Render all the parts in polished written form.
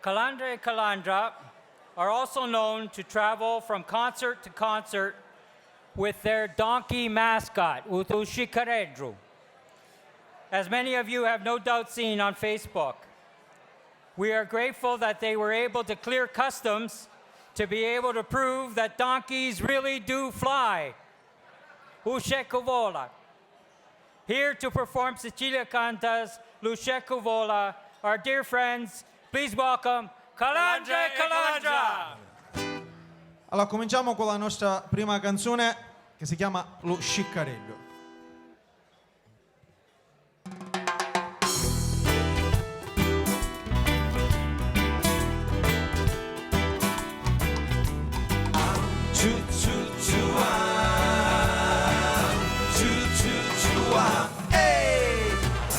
Calandra and Calandra are also known to travel from concert to concert with their donkey mascot, Utu Shikaredru. As many of you have no doubt seen on Facebook, we are grateful that they were able to clear customs to be able to prove that donkeys really do fly. Usceku Vola. Here to perform Sicilia Canta's Lusceku Vola, our dear friends, please welcome Calandra e Calandra! Allora, cominciamo con la nostra prima canzone che si chiama Lo Sciccarello.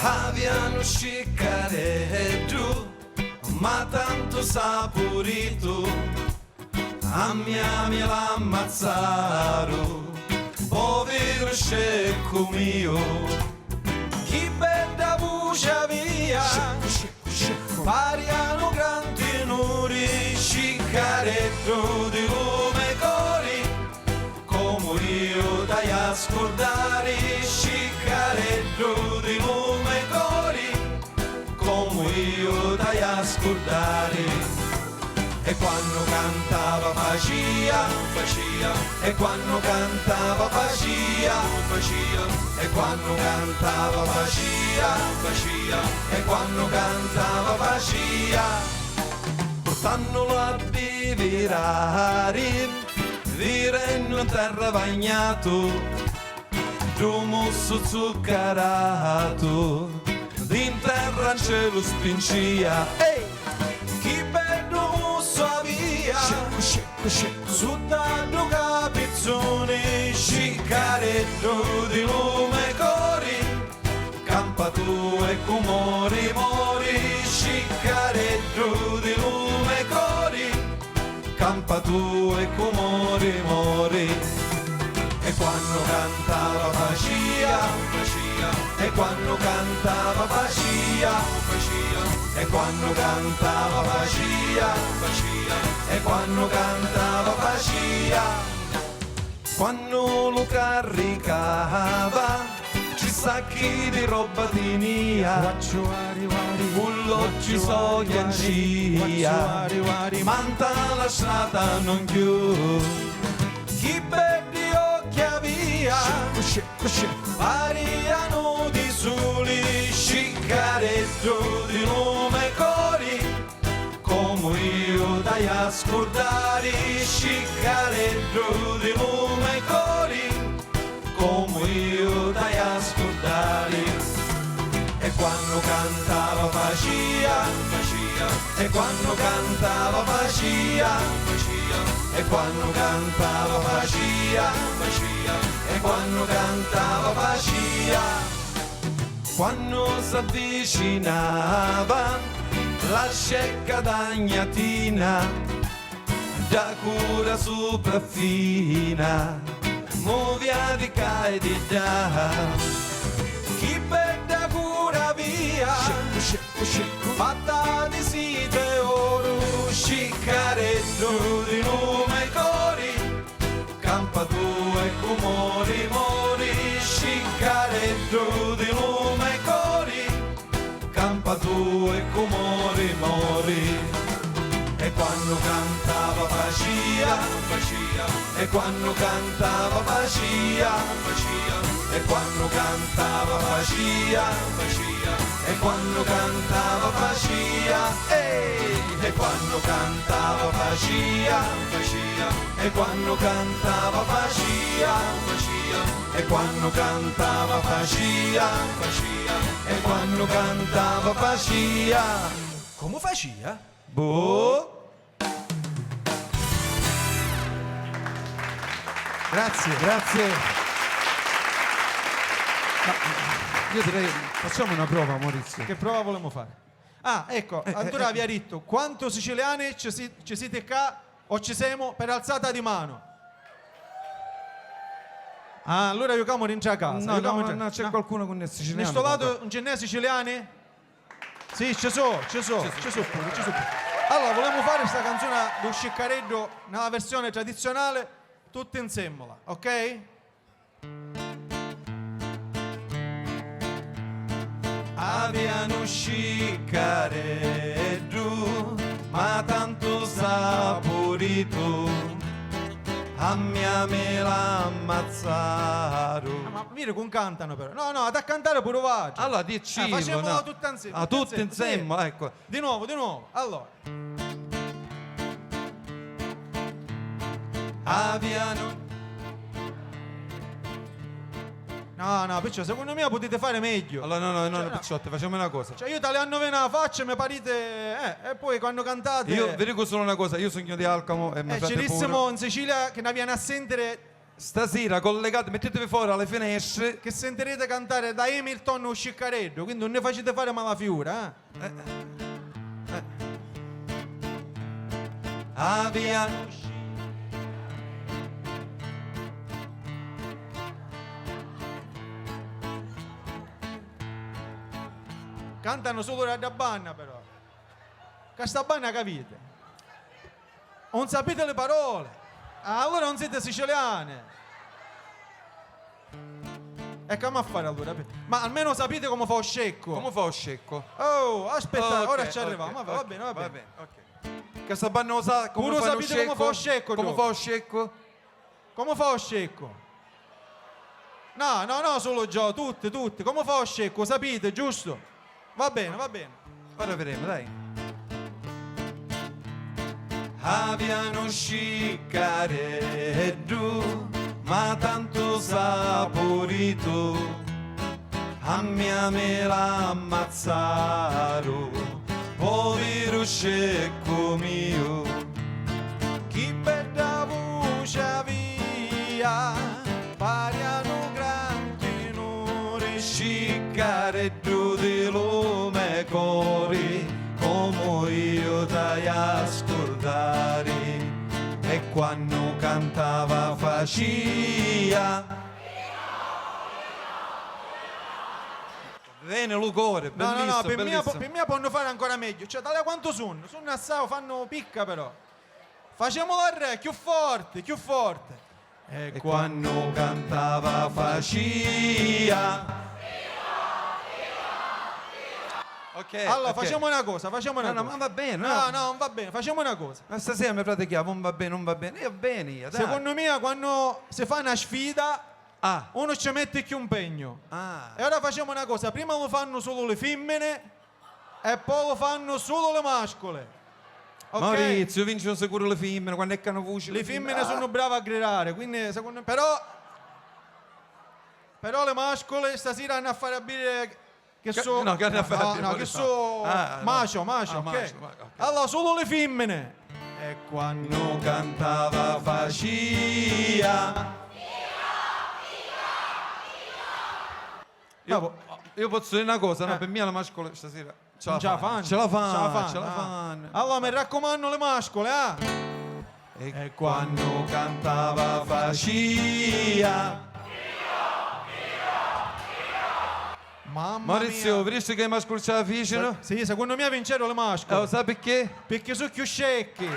Aviano sciccareddu, ma tanto saporito, a mia l'ammazzarono, povero scecco mio, chi bella voce via, pariano gran tenori, sciccareddu di lume cori, come io dai a scordare, sciccareddu di lume cori, come io dai a scordare. E quando cantava facia, e quando cantava facia, e quando cantava facia, e quando cantava facia, portandolo a bivirare, virendo in terra bagnato, rumusso zuccherato, in terra in cielo spincia, chi bello musso via, su tanto capizzone, sciccareddu di lume cori, campa tu e cumori mori, sciccareddu di lume cori, campa tu e cumori mori. E quando cantava facia, e quando cantava facia, e quando cantava facia, e quando cantava facia, quando lo caricava, ci sacchi di roba di nia, bullo ci so ghiancia, manta lasciata non più, chi belli occhi via, pariano di soli, sciccareddu di lume cori, come io dai a scordare, sciccareddu di lume cori, come io dai a scordare. E quando cantava facia, e quando cantava facia, e quando cantava facia, e quando cantava facia, quando s'avvicinava la scecca d'agnatina, da cura sopraffina, movia di ca e di là, chi bella cura via, fatta di site oro, sciccareddu di lume cori, campa tu e cumori mori, sciccareddu di lume cori, campa tu e cumori mori. E quando cantava facia, e quando cantava facia, e quando cantava facia, e quando cantava facia, e quando cantava facia, e quando cantava facia, e quando cantava facia, e quando cantava facia, Come facia? boh. Grazie. Ma io direi, facciamo una prova, Maurizio. Che prova volevamo fare? Ah, ecco, allora vi ha detto, quanto siciliani ci siete qua o ci siamo per alzata di mano? Ah, allora io camo rientra a casa. No, c'è qualcuno con il siciliano. In sto lato non ce n'è siciliani? Sì, ci sono pure. Allora, volevamo fare questa canzone di Sciccareddo nella versione tradizionale, tutti insieme, ok? Abbiano Sciccareddo, ma tanto saporito, a mia me l'ha ammazzato. Ma vedi come cantano però. No, no, da cantare pure vai. Allora, dici, facciamolo no. tutti insieme. Ah, tutti insieme, sì. ecco. Di nuovo. Allora. Abbiano. No, perciò secondo me potete fare meglio. Allora, no, Cioè, picciotti, facciamo una cosa. Cioè io te le hanno venuto la faccia, mi parite. E poi quando cantate. Io vi dico solo una cosa, io sono di Alcamo e mi ci fate pure. dissimo in Sicilia che ne viene a sentire. Stasera collegate, mettetevi fuori alle finestre. Che sentirete cantare da Hamilton o Sciccareddo, quindi non ne facete fare malafiura, Abbiano. Cantano solo la banna però. Che sta banna capite? Non sapete le parole. Allora non siete siciliane. E come a fare allora? Ma almeno sapete come fa lo scecco. Come fa lo scecco? Oh, aspetta, Ok, ora ci arriviamo. ok, Va bene. ok. Che sta banna lo sa come Pure fa lo sapete come fa lo scecco, Come tu? fa lo scecco? Come fa lo scecco? No, solo Gio, tutti. Come fa lo scecco? Sapete, giusto? Va bene. Ora vedremo, dai. Abbiano Sciccareddo, ma tanto saporito, a mia me l'ha ammazzato, povero scecco mio. Chi bella voce via, pariano grandi onore. Sciccareddo di lume cori, come io dai ascoltare, e quando cantava facia. Bene Lucore, bellissimo, No, per bellissimo. me possono fare ancora meglio. Cioè, tale quanto sono assai, fanno picca però. Facciamolo al re, più forte. E quando cantava facia. Ok. Allora, ok. facciamo una cosa. No, ma va bene, No, non va bene, facciamo una cosa. Ma stasera mi pratichiamo, non va bene. Io bene, io, dai. Secondo me, quando si fa una sfida, Ah. uno ci mette più impegno. Ah. E ora facciamo una cosa: prima lo fanno solo le femmine e poi lo fanno solo le mascole. Ok? Maurizio, vincono sicuro le femmine quando eccano voci. Le femmine sono brave a gridare, quindi secondo me. Però le mascole stasera hanno a fare a bere che so. no, che hanno a fare a bere, no, che so. Ah, no. Macio, Ah, ok. macio, ok. Allora, solo le femmine. E quando. Quando cantava facia. Io posso dire una cosa, no? Per me la mascola stasera ce la fanno. Ce la fanno. Allora, mi raccomando le mascole, E quando cantava facia. Mamma Maurizio, mia. visto che i mascoli ce la fecero? Sì, secondo me vincero le mascole. Sai perché? Perché sono più scecchi.